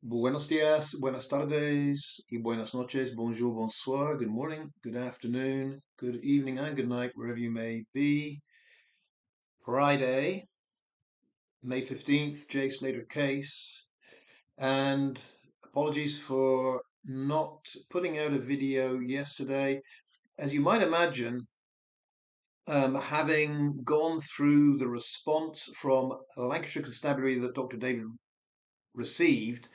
Buenos días, buenas tardes, y buenas noches. Bonjour, bonsoir. Good morning, good afternoon, good evening, and good night, wherever you may be. Friday, May 15th, J. Slater case. And apologies for not putting out a video yesterday. As you might imagine, having gone through the response from Lancashire Constabulary that Dr. David received,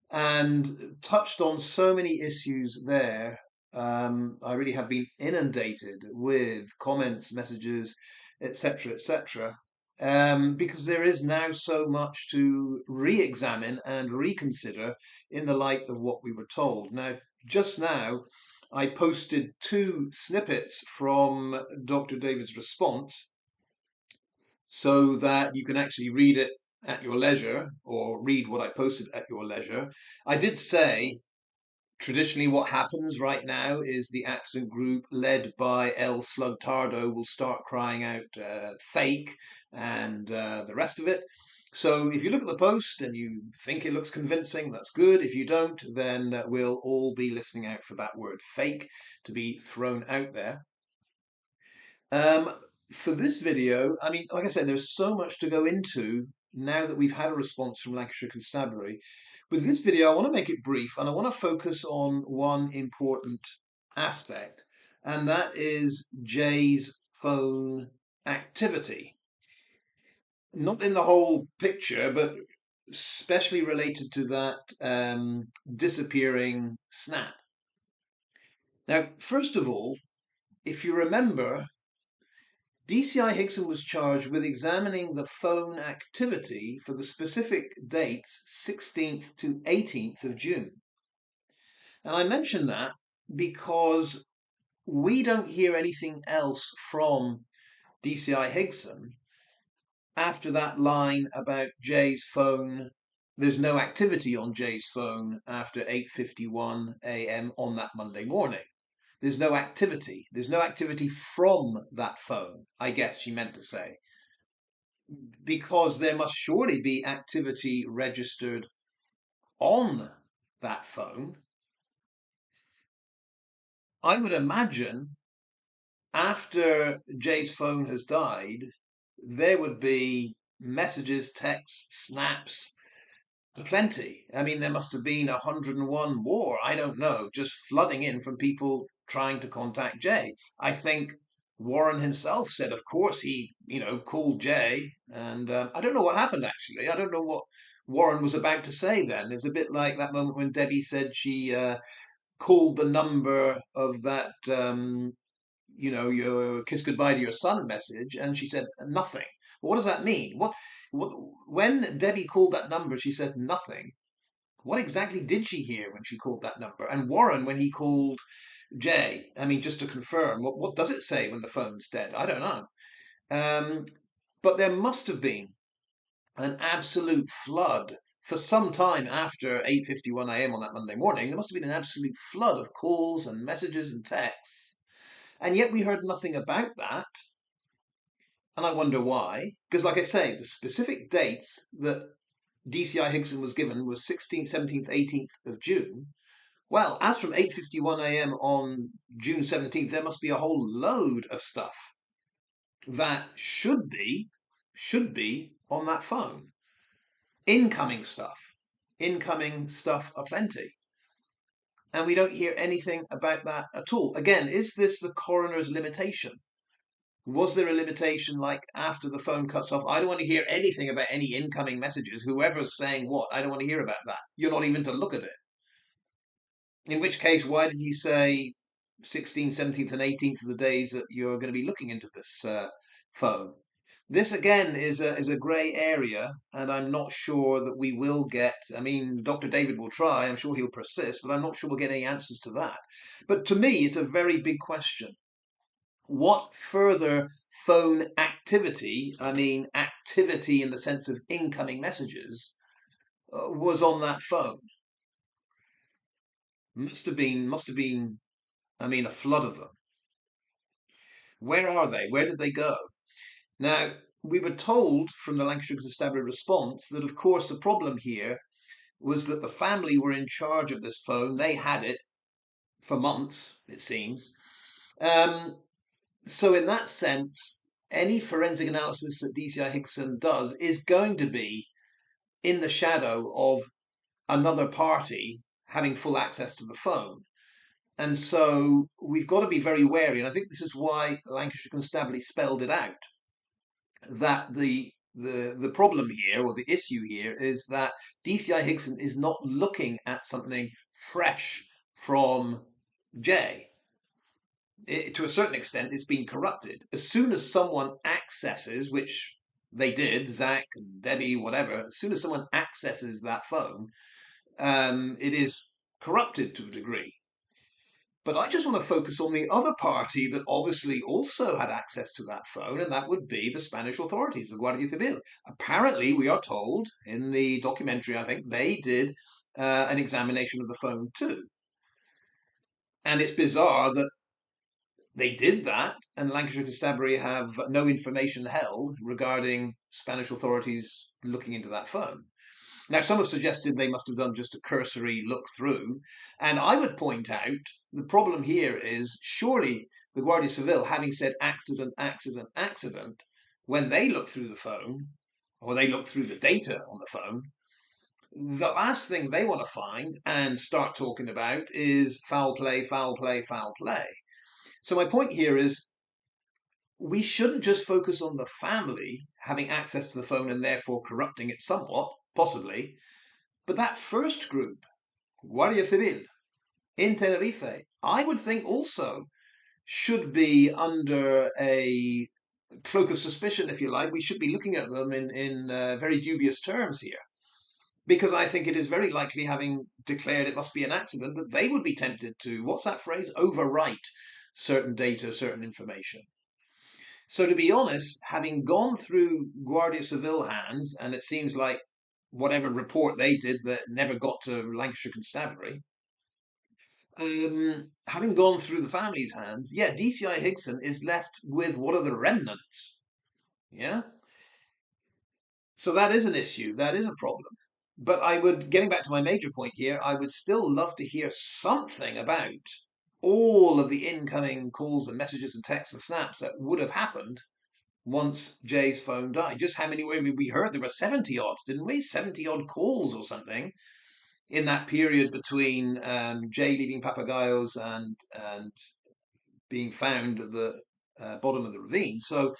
and touched on so many issues there. I really have been inundated with comments, messages, etc., etc., because there is now so much to re-examine and reconsider in the light of what we were told. Now, just now, I posted two snippets from Dr. David's response so that you can actually read it at your leisure or read what I posted at your leisure. I did say traditionally what happens right now is the accident group led by El Slugtardo will start crying out fake and the rest of it. So if you look at the post and you think it looks convincing, that's good. If you don't, then we'll all be listening out for that word fake to be thrown out there. Um, for this video, I mean, like I said, there's so much to go into now that we've had a response from Lancashire Constabulary. With this video, I want to make it brief and I want to focus on one important aspect, and that is Jay's phone activity. Not in the whole picture, but especially related to that disappearing snap. Now, first of all, if you remember, DCI Hickson was charged with examining the phone activity for the specific dates 16th to 18th of June. And I mention that because we don't hear anything else from DCI Hickson after that line about Jay's phone. There's no activity on Jay's phone after 8:51 a.m. on that Monday morning. There's no activity. There's no activity from that phone, I guess she meant to say, because there must surely be activity registered on that phone. I would imagine after Jay's phone has died, there would be messages, texts, snaps, plenty. I mean, there must have been 101 more, I don't know, just flooding in from people trying to contact Jay. I think Warren himself said, of course, he, called Jay. And I don't know what happened, actually. I don't know what Warren was about to say then. It's a bit like that moment when Debbie said she called the number of that, your kiss goodbye to your son message, and she said nothing. Well, what does that mean? What, when Debbie called that number, she says nothing. What exactly did she hear when she called that number? And Warren, when he called Jay, I mean, just to confirm, what does it say when the phone's dead? I don't know. Um, but there must have been an absolute flood for some time after 8:51 a.m. on that Monday morning. There must have been an absolute flood of calls and messages and texts. And yet we heard nothing about that. And I wonder why. Because, like I say, the specific dates that DCI Hickson was given was 16th, 17th, 18th of June. Well, as from 8:51 a.m. on June 17th, there must be a whole load of stuff that should be on that phone. Incoming stuff aplenty. And we don't hear anything about that at all. Again, is this the coroner's limitation? Was there a limitation like after the phone cuts off? I don't want to hear anything about any incoming messages. Whoever's saying what, I don't want to hear about that. You're not even to look at it. In which case, why did he say 16th, 17th, and 18th of the days that you're going to be looking into this phone? This again is a grey area, and I'm not sure that we will get. I mean, Dr. David will try. I'm sure he'll persist, but I'm not sure we'll get any answers to that. But to me, it's a very big question. What further phone activity, I mean activity in the sense of incoming messages, was on that phone? Must have been, I mean, a flood of them. Where are they? Where did they go? Now, we were told from the Lancashire Constabulary response that, of course, the problem here was that the family were in charge of this phone. They had it for months, it seems. Um, so in that sense, any forensic analysis that DCI Hickson does is going to be in the shadow of another party having full access to the phone. And so we've got to be very wary. And I think this is why Lancashire Constabulary spelled it out, that the problem here, or the issue here, is that DCI Hickson is not looking at something fresh from Jay. To a certain extent, it's been corrupted. As soon as someone accesses, which they did, Zach and Debbie, whatever, as soon as someone accesses that phone, it is corrupted to a degree. But I just want to focus on the other party that obviously also had access to that phone, and that would be the Spanish authorities, the Guardia Civil. Apparently, we are told in the documentary, I think, they did an examination of the phone too. And it's bizarre that they did that, and Lancashire Constabulary have no information held regarding Spanish authorities looking into that phone. Now, some have suggested they must have done just a cursory look through, and I would point out the problem here is surely the Guardia Civil, having said accident, accident, accident, when they look through the phone, or they look through the data on the phone, the last thing they want to find and start talking about is foul play, foul play, foul play. So my point here is we shouldn't just focus on the family having access to the phone and therefore corrupting it somewhat, possibly, but that first group, Guardia Civil in Tenerife, I would think also should be under a cloak of suspicion, if you like. We should be looking at them in very dubious terms here. Because I think it is very likely, having declared it must be an accident, that they would be tempted to, what's that phrase? Overwrite certain data, certain information. So to be honest, having gone through Guardia Civil hands, and it seems like whatever report they did that never got to Lancashire Constabulary, having gone through the family's hands, yeah, DCI Hickson is left with what are the remnants? Yeah. So that is an issue. That is a problem. But I would, getting back to my major point here, I would still love to hear something about all of the incoming calls and messages and texts and snaps that would have happened once Jay's phone died. Just how many were? I mean, we heard there were 70 odd, didn't we? 70 odd calls or something in that period between Jay leaving Papagayos and being found at the bottom of the ravine. So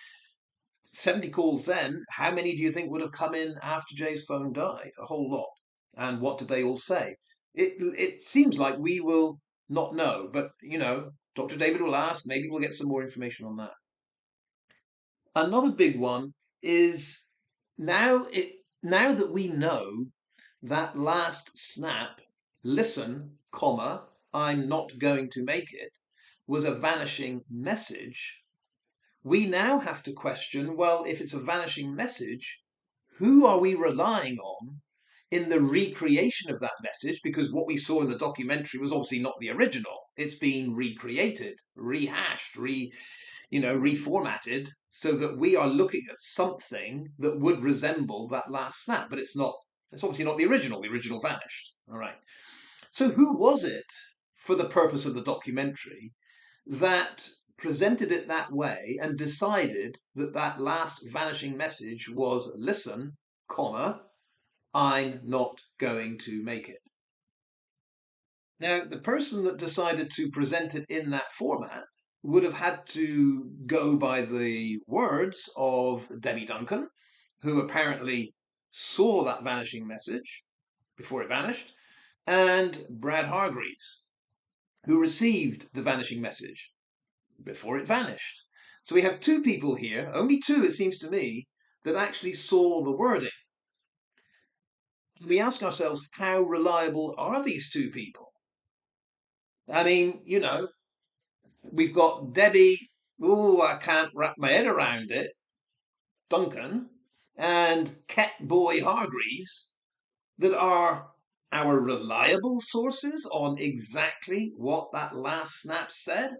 70 calls then. How many do you think would have come in after Jay's phone died? A whole lot. And what did they all say? It seems like we will not know, but Dr. David will ask. Maybe we'll get some more information on that. Another big one is now that we know that last snap, listen, comma, I'm not going to make it, was a vanishing message. We now have to question, well, if it's a vanishing message, who are we relying on in the recreation of that message? Because what we saw in the documentary was obviously not the original. It's been recreated, rehashed, reformatted so that we are looking at something that would resemble that last snap, but it's not. It's obviously not the original. The original vanished. All right. So who was it, for the purpose of the documentary, that presented it that way and decided that that last vanishing message was, listen, comma, I'm not going to make it? Now, the person that decided to present it in that format would have had to go by the words of Debbie Duncan, who apparently saw that vanishing message before it vanished, and Brad Hargreaves, who received the vanishing message before it vanished. So we have two people here, only two it seems to me, that actually saw the wording. We ask ourselves, how reliable are these two people? I mean, we've got Debbie, oh, I can't wrap my head around it, Duncan, and Catboy Hargreaves, that are our reliable sources on exactly what that last snap said.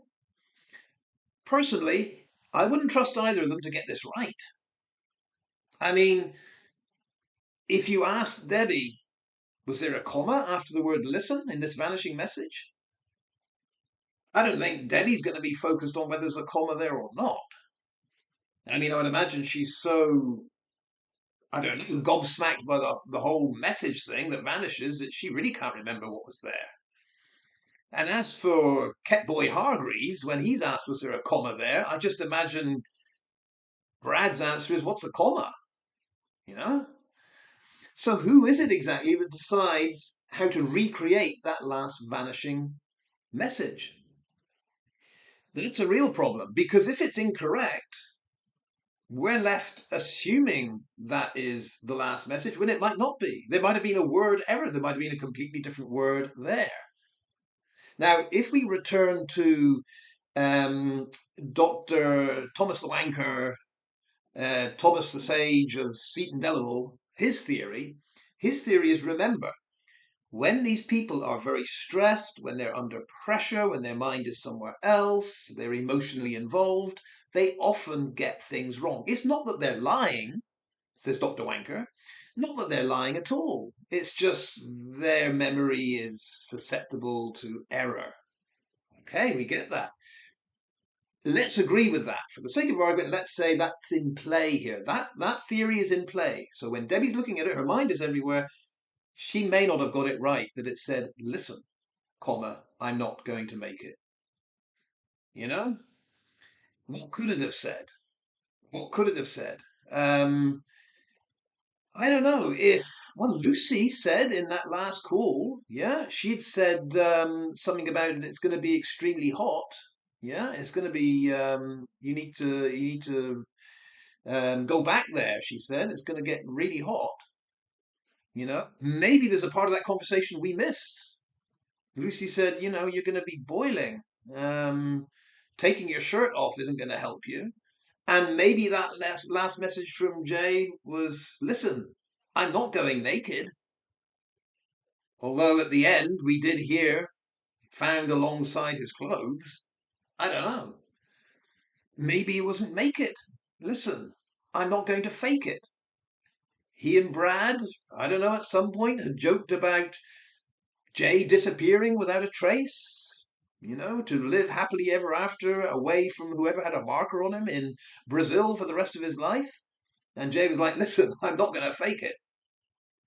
Personally, I wouldn't trust either of them to get this right. I mean, if you asked Debbie, Was there a comma after the word listen in this vanishing message? I don't think Debbie's going to be focused on whether there's a comma there or not. I mean, I would imagine she's so, I don't know, gobsmacked by the whole message thing that vanishes that she really can't remember what was there. And as for Ketboy Hargreaves, when he's asked, was there a comma there? I just imagine Brad's answer is, what's a comma? You know? So who is it exactly that decides how to recreate that last vanishing message? That's a real problem because if it's incorrect, we're left assuming that is the last message when it might not be. There might have been a word error. There might have been a completely different word there. Now, if we return to Dr. Thomas the Wanker, Thomas the Sage of Seton Delaval, his theory is, remember, when these people are very stressed, when they're under pressure, when their mind is somewhere else, they're emotionally involved, they often get things wrong. It's not that they're lying, says Dr. Wanker, not that they're lying at all. It's just their memory is susceptible to error. Okay, we get that. Let's agree with that. For the sake of argument, let's say that's in play here. That theory is in play. So when Debbie's looking at it, her mind is everywhere. She may not have got it right that it said, listen, comma, I'm not going to make it. You know? What could it have said? What could it have said? I don't know if, well, Lucy said in that last call, yeah, she'd said something about it, it's going to be extremely hot. Yeah, it's going to be, you need to go back there, she said. It's going to get really hot. Maybe there's a part of that conversation we missed. Lucy said, you're going to be boiling. Um, Taking your shirt off isn't going to help you. And maybe that last message from Jay was, listen, I'm not going naked. Although at the end we did hear found alongside his clothes. I don't know. Maybe he wasn't make it. Listen, I'm not going to fake it. He and Brad, I don't know, at some point had joked about Jay disappearing without a trace, to live happily ever after away from whoever had a marker on him in Brazil for the rest of his life. And Jay was like, listen, I'm not going to fake it.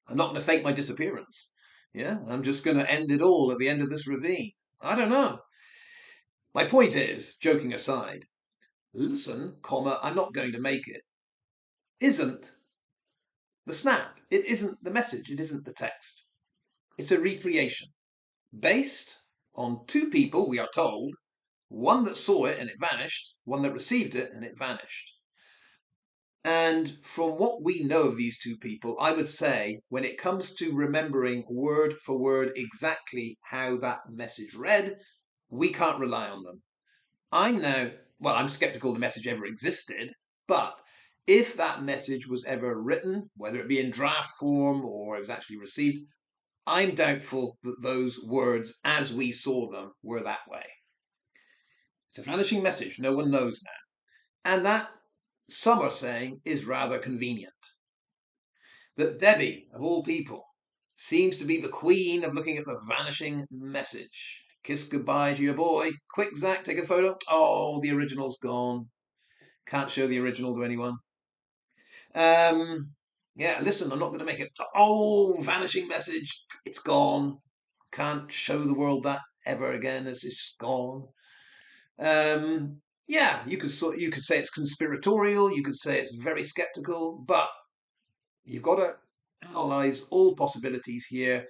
I'm not going to fake my disappearance. Yeah, I'm just going to end it all at the end of this ravine. I don't know. My point is, joking aside, listen, comma, I'm not going to make it, isn't the snap. It isn't the message. It isn't the text. It's a recreation based on two people, we are told, one that saw it and it vanished, one that received it and it vanished. And from what we know of these two people, I would say when it comes to remembering word for word exactly how that message read, we can't rely on them. I'm skeptical the message ever existed, but if that message was ever written, whether it be in draft form or it was actually received, I'm doubtful that those words as we saw them were that way. It's a vanishing message, no one knows now. And that, some are saying, is rather convenient. That Debbie, of all people, seems to be the queen of looking at the vanishing message. Kiss goodbye to your boy. Quick, Zach, take a photo. Oh, the original's gone. Can't show the original to anyone. Yeah, listen, I'm not going to make it. Oh, vanishing message. It's gone. Can't show the world that ever again. It's just gone. Yeah, you could say it's conspiratorial. You could say it's very skeptical, but you've got to analyze all possibilities here.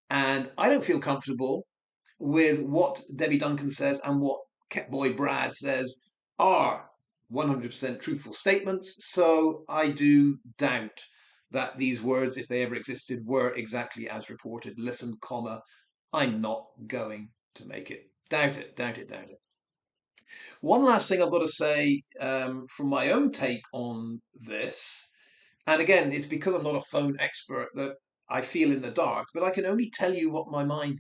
And I don't feel comfortable with what Debbie Duncan says and what Ketboy Brad says are 100% truthful statements. So I do doubt that these words, if they ever existed, were exactly as reported. Listen, comma, I'm not going to make it. Doubt it, doubt it, doubt it. One last thing I've got to say from my own take on this, and again, it's because I'm not a phone expert that I feel in the dark, but I can only tell you what my mind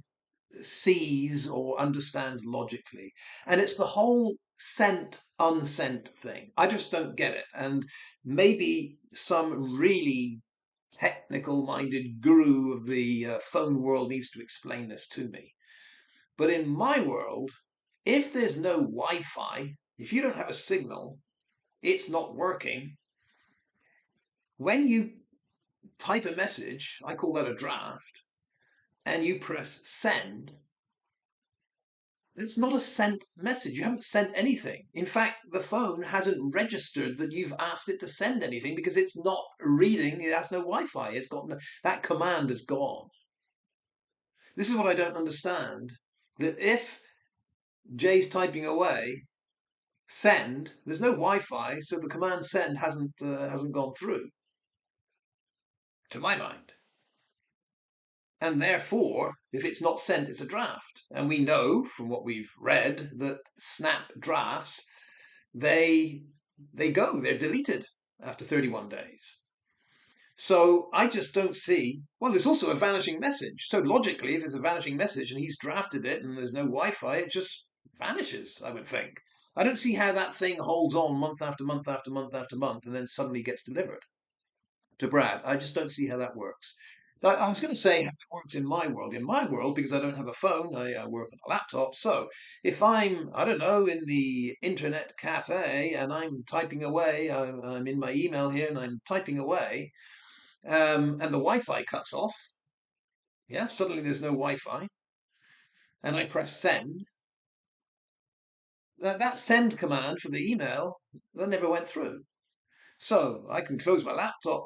sees or understands logically. And it's the whole sent, unsent thing. I just don't get it. And maybe some really technical-minded guru of the phone world needs to explain this to me. But in my world, if there's no Wi-Fi, if you don't have a signal, it's not working. When you type a message, I call that a draft, and you press send, it's not a sent message. You haven't sent anything. In fact, the phone hasn't registered that you've asked it to send anything because it's not reading. It has no Wi-Fi. It's got no, that command is gone. This is what I don't understand. That if Jay's typing away, send, there's no Wi-Fi, so the command send hasn't gone through, to my mind. And therefore, if it's not sent, it's a draft. And we know from what we've read that snap drafts, they're deleted after 31 days. So I just don't see. Well, there's also a vanishing message. So logically, if there's a vanishing message and he's drafted it and there's no Wi-Fi, it just vanishes, I would think. I don't see how that thing holds on month after month after month after month and then suddenly gets delivered to Brad. I just don't see how that works. I was going to say how it works in my world. In my world, because I don't have a phone, I work on a laptop. So if I'm, I don't know, in the internet cafe and I'm typing away, I'm in my email here and I'm typing away, and the Wi-Fi cuts off, yeah, suddenly there's no Wi-Fi, and I press send, that send command for the email, that never went through. So I can close my laptop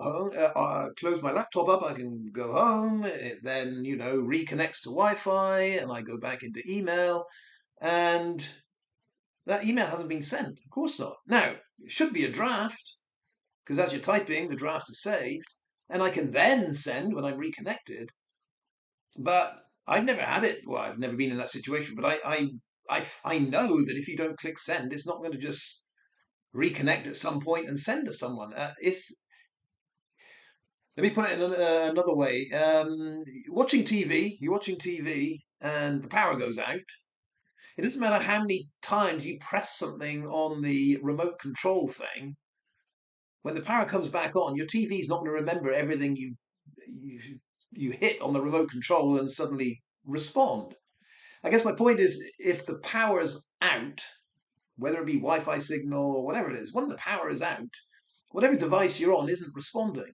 close my laptop up. I can go home. It then, reconnects to Wi-Fi, and I go back into email, and that email hasn't been sent. Of course not. Now it should be a draft because as you're typing, the draft is saved, and I can then send when I'm reconnected. But I've never had it. Well, I've never been in that situation. But I know that if you don't click send, it's not going to just reconnect at some point and send to someone. Let me put it in another way. Watching TV, you're watching TV and the power goes out. It doesn't matter how many times you press something on the remote control thing. When the power comes back on, your TV is not going to remember everything you you hit on the remote control and suddenly respond. I guess my point is, if the power's out, whether it be Wi-Fi signal or whatever it is, when the power is out, whatever device you're on isn't responding.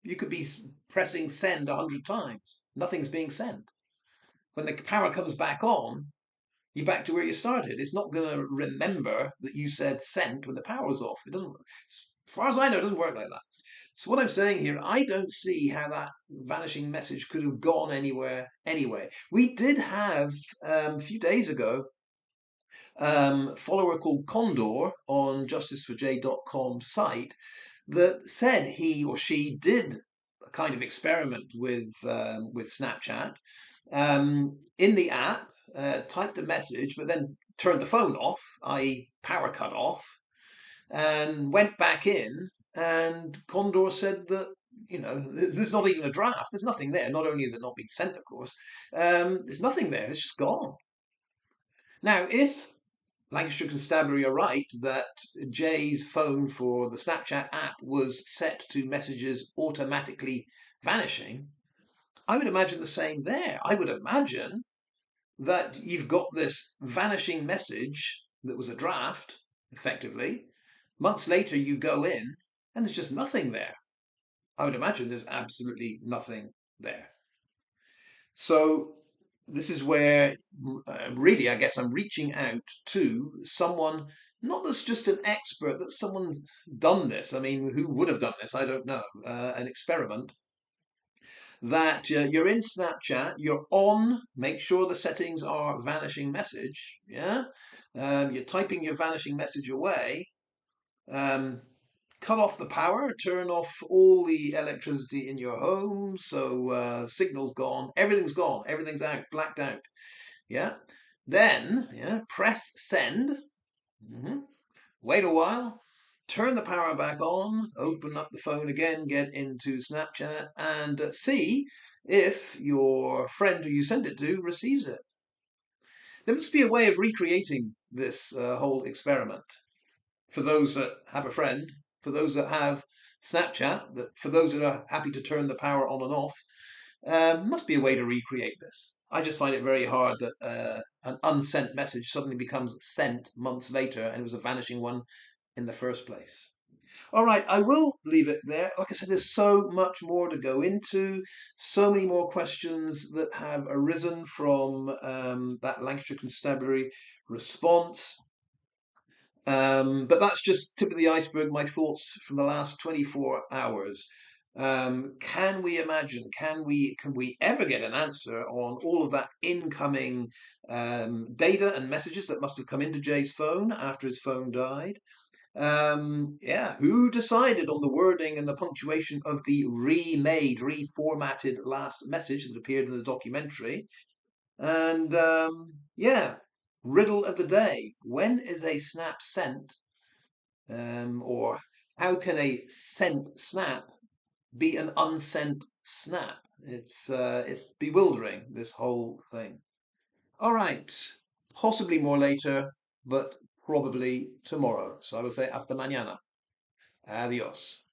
You could be pressing send 100 times. Nothing's being sent. When the power comes back on, you're back to where you started. It's not going to remember that you said sent when the power's off. It doesn't, as far as I know, it doesn't work like that. So what I'm saying here, I don't see how that vanishing message could have gone anywhere anyway. We did have, a few days ago, a follower called Condor on justiceforj.com site that said he or she did a kind of experiment with Snapchat in the app, typed a message, but then turned the phone off, i.e., power cut off, and went back in. And Condor said that there's not even a draft. There's nothing there. Not only is it not being sent, of course, there's nothing there. It's just gone. Now, if Lancashire Constabulary are right that Jay's phone for the Snapchat app was set to messages automatically vanishing, I would imagine the same there. I would imagine that you've got this vanishing message that was a draft, effectively. Months later, you go in and there's just nothing there. I would imagine there's absolutely nothing there. So this is where really, I guess I'm reaching out to someone, not that's just an expert, that someone's done this. I mean, who would have done this? I don't know. An experiment that you're in Snapchat, you're on, make sure the settings are vanishing message. Yeah. You're typing your vanishing message away. Cut off the power, turn off all the electricity in your home, so signal's gone, everything's out, blacked out. Yeah. Then, press send. Wait a while, turn the power back on, open up the phone again, get into Snapchat, and see if your friend who you sent it to receives it. There must be a way of recreating this whole experiment for those that have a friend, for those that have Snapchat, that for those that are happy to turn the power on and off, must be a way to recreate this. I just find it very hard that an unsent message suddenly becomes sent months later and it was a vanishing one in the first place. All right, I will leave it there. Like I said, there's so much more to go into, so many more questions that have arisen from that Lancashire Constabulary response. But that's just tip of the iceberg, my thoughts from the last 24 hours. Can we imagine, can we ever get an answer on all of that incoming data and messages that must have come into Jay's phone after his phone died? Yeah, who decided on the wording and the punctuation of the remade, reformatted last message that appeared in the documentary? And yeah, riddle of the day. When is a snap sent? Or how can a sent snap be an unsent snap? It's bewildering, this whole thing. All right, possibly more later, but probably tomorrow. So I would say hasta mañana. Adios.